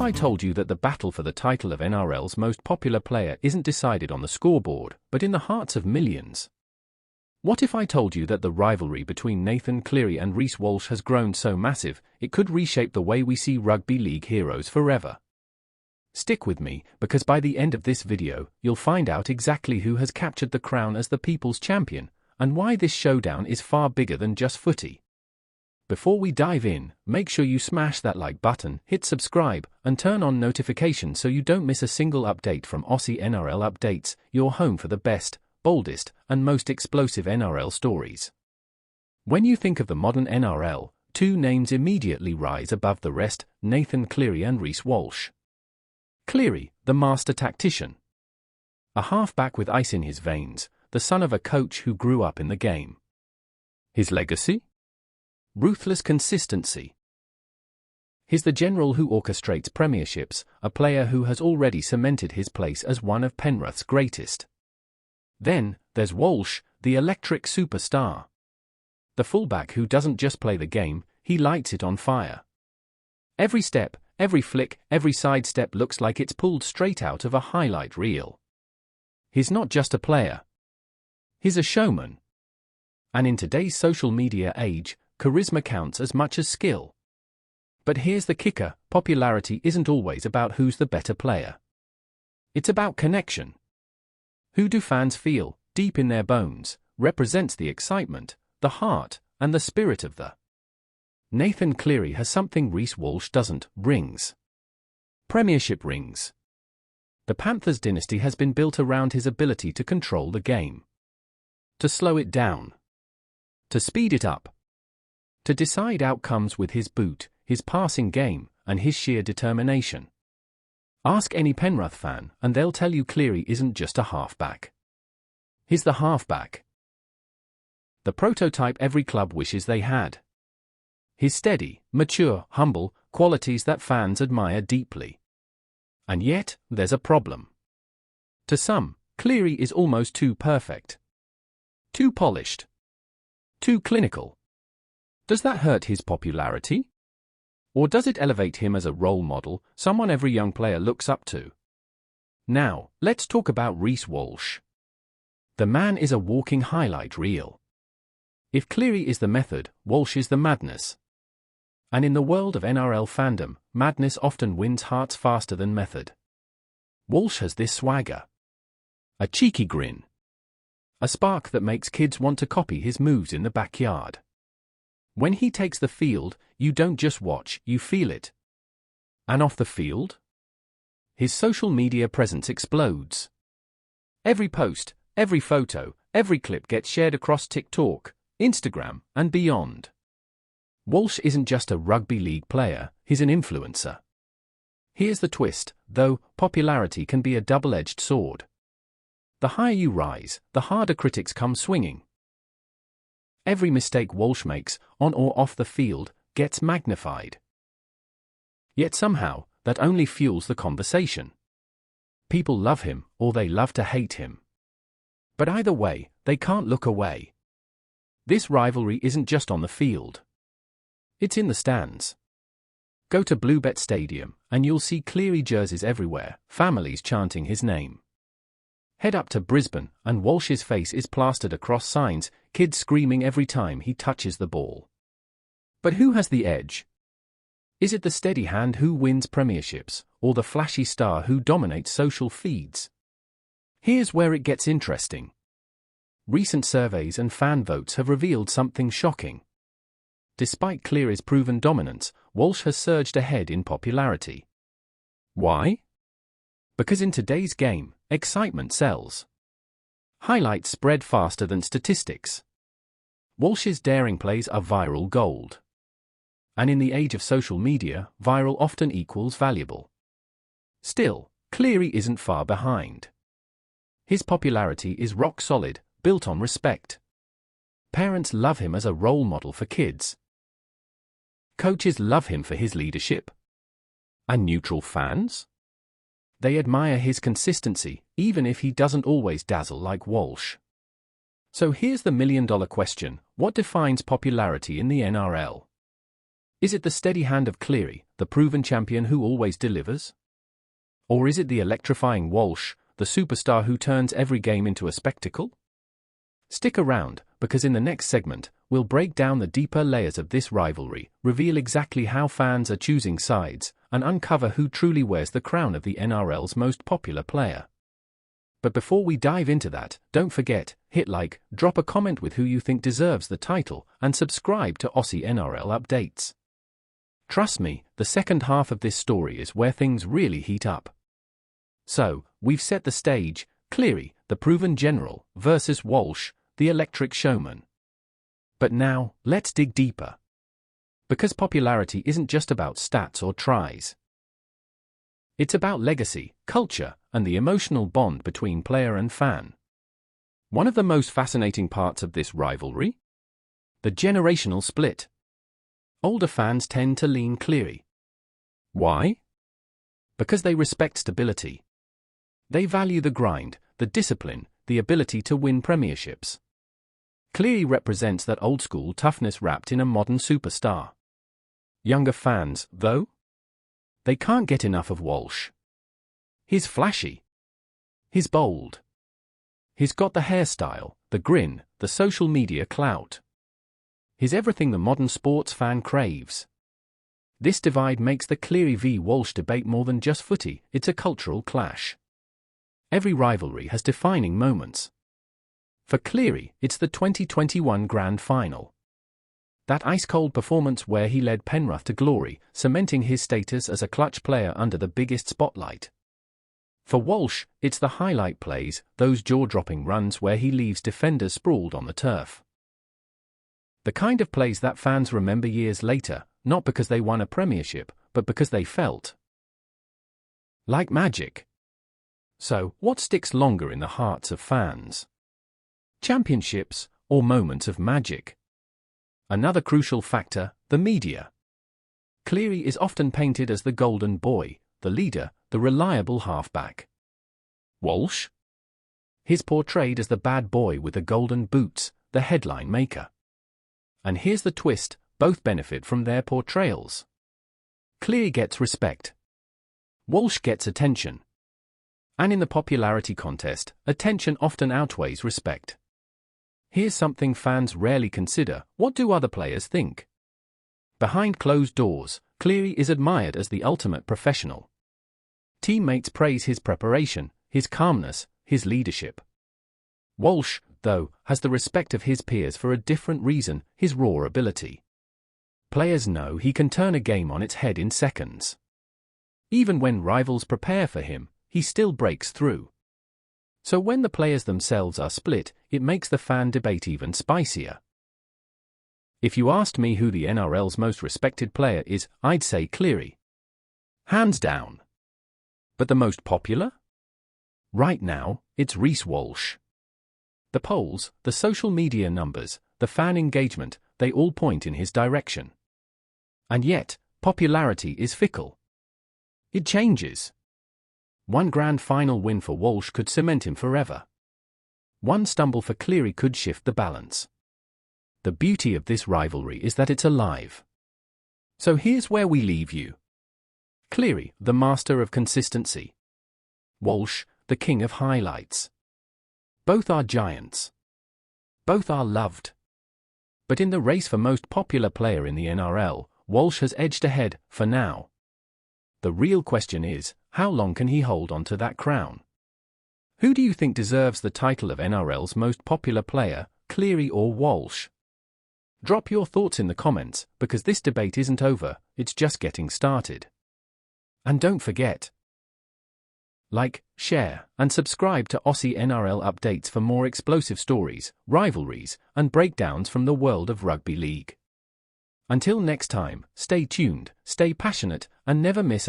I told you that the battle for the title of NRL's most popular player isn't decided on the scoreboard, but in the hearts of millions? What if I told you that the rivalry between Nathan Cleary and Reece Walsh has grown so massive, it could reshape the way we see rugby league heroes forever? Stick with me, because by the end of this video, you'll find out exactly who has captured the crown as the people's champion, and why this showdown is far bigger than just footy. Before we dive in, make sure you smash that like button, hit subscribe, and turn on notifications so you don't miss a single update from AUSSIE NRL Updates, your home for the best, boldest, and most explosive NRL stories. When you think of the modern NRL, two names immediately rise above the rest: Nathan Cleary and Reece Walsh. Cleary, the master tactician. A halfback with ice in his veins, the son of a coach who grew up in the game. His legacy? Ruthless consistency. He's the general who orchestrates premierships, a player who has already cemented his place as one of Penrith's greatest. Then, there's Walsh, the electric superstar. The fullback who doesn't just play the game, he lights it on fire. Every step, every flick, every sidestep looks like it's pulled straight out of a highlight reel. He's not just a player. He's a showman. And in today's social media age, charisma counts as much as skill. But here's the kicker: popularity isn't always about who's the better player. It's about connection. Who do fans feel, deep in their bones, represents the excitement, the heart, and the spirit of the. Nathan Cleary has something Reece Walsh doesn't: rings. Premiership rings. The Panthers dynasty has been built around his ability to control the game. To slow it down. To speed it up. To decide outcomes with his boot, his passing game, and his sheer determination. Ask any Penrith fan, and they'll tell you Cleary isn't just a halfback. He's the halfback. The prototype every club wishes they had. He's steady, mature, humble, qualities that fans admire deeply. And yet, there's a problem. To some, Cleary is almost too perfect. Too polished. Too clinical. Does that hurt his popularity? Or does it elevate him as a role model, someone every young player looks up to? Now, let's talk about Reece Walsh. The man is a walking highlight reel. If Cleary is the method, Walsh is the madness. And in the world of NRL fandom, madness often wins hearts faster than method. Walsh has this swagger. A cheeky grin. A spark that makes kids want to copy his moves in the backyard. When he takes the field, you don't just watch, you feel it. And off the field? His social media presence explodes. Every post, every photo, every clip gets shared across TikTok, Instagram, and beyond. Walsh isn't just a rugby league player, he's an influencer. Here's the twist, though: popularity can be a double-edged sword. The higher you rise, the harder critics come swinging. Every mistake Walsh makes, on or off the field, gets magnified. Yet somehow, that only fuels the conversation. People love him, or they love to hate him. But either way, they can't look away. This rivalry isn't just on the field. It's in the stands. Go to Bluebet Stadium, and you'll see Cleary jerseys everywhere, families chanting his name. Head up to Brisbane, and Walsh's face is plastered across signs, kids screaming every time he touches the ball. But who has the edge? Is it the steady hand who wins premierships, or the flashy star who dominates social feeds? Here's where it gets interesting. Recent surveys and fan votes have revealed something shocking. Despite Cleary's proven dominance, Walsh has surged ahead in popularity. Why? Because in today's game, excitement sells. Highlights spread faster than statistics. Walsh's daring plays are viral gold. And in the age of social media, viral often equals valuable. Still, Cleary isn't far behind. His popularity is rock solid, built on respect. Parents love him as a role model for kids. Coaches love him for his leadership. And neutral fans? They admire his consistency, even if he doesn't always dazzle like Walsh. So here's the million-dollar question: what defines popularity in the NRL? Is it the steady hand of Cleary, the proven champion who always delivers? Or is it the electrifying Walsh, the superstar who turns every game into a spectacle? Stick around, because in the next segment, we'll break down the deeper layers of this rivalry, reveal exactly how fans are choosing sides, and uncover who truly wears the crown of the NRL's most popular player. But before we dive into that, don't forget, hit like, drop a comment with who you think deserves the title, and subscribe to AUSSIE NRL updates. Trust me, the second half of this story is where things really heat up. So, we've set the stage: Cleary, the proven general, versus Walsh, the electric showman. But now, let's dig deeper. Because popularity isn't just about stats or tries. It's about legacy, culture, and the emotional bond between player and fan. One of the most fascinating parts of this rivalry? The generational split. Older fans tend to lean Cleary. Why? Because they respect stability. They value the grind, the discipline, the ability to win premierships. Cleary represents that old-school toughness wrapped in a modern superstar. Younger fans, though? They can't get enough of Walsh. He's flashy. He's bold. He's got the hairstyle, the grin, the social media clout. He's everything the modern sports fan craves. This divide makes the Cleary v Walsh debate more than just footy, it's a cultural clash. Every rivalry has defining moments. For Cleary, it's the 2021 Grand Final. That ice-cold performance where he led Penrith to glory, cementing his status as a clutch player under the biggest spotlight. For Walsh, it's the highlight plays, those jaw-dropping runs where he leaves defenders sprawled on the turf. The kind of plays that fans remember years later, not because they won a premiership, but because they felt like magic. So, what sticks longer in the hearts of fans? Championships, or moments of magic? Another crucial factor, the media. Cleary is often painted as the golden boy, the leader, the reliable halfback. Walsh? He's portrayed as the bad boy with the golden boots, the headline maker. And here's the twist, both benefit from their portrayals. Cleary gets respect. Walsh gets attention. And in the popularity contest, attention often outweighs respect. Here's something fans rarely consider: what do other players think? Behind closed doors, Cleary is admired as the ultimate professional. Teammates praise his preparation, his calmness, his leadership. Walsh, though, has the respect of his peers for a different reason: his raw ability. Players know he can turn a game on its head in seconds. Even when rivals prepare for him, he still breaks through. So when the players themselves are split, it makes the fan debate even spicier. If you asked me who the NRL's most respected player is, I'd say Cleary. Hands down. But the most popular? Right now, it's Reece Walsh. The polls, the social media numbers, the fan engagement, they all point in his direction. And yet, popularity is fickle. It changes. One grand final win for Walsh could cement him forever. One stumble for Cleary could shift the balance. The beauty of this rivalry is that it's alive. So here's where we leave you. Cleary, the master of consistency. Walsh, the king of highlights. Both are giants. Both are loved. But in the race for most popular player in the NRL, Walsh has edged ahead, for now. The real question is, how long can he hold on to that crown? Who do you think deserves the title of NRL's most popular player, Cleary or Walsh? Drop your thoughts in the comments, because this debate isn't over, it's just getting started. And don't forget, like, share, and subscribe to AUSSIE NRL updates for more explosive stories, rivalries, and breakdowns from the world of rugby league. Until next time, stay tuned, stay passionate, and never miss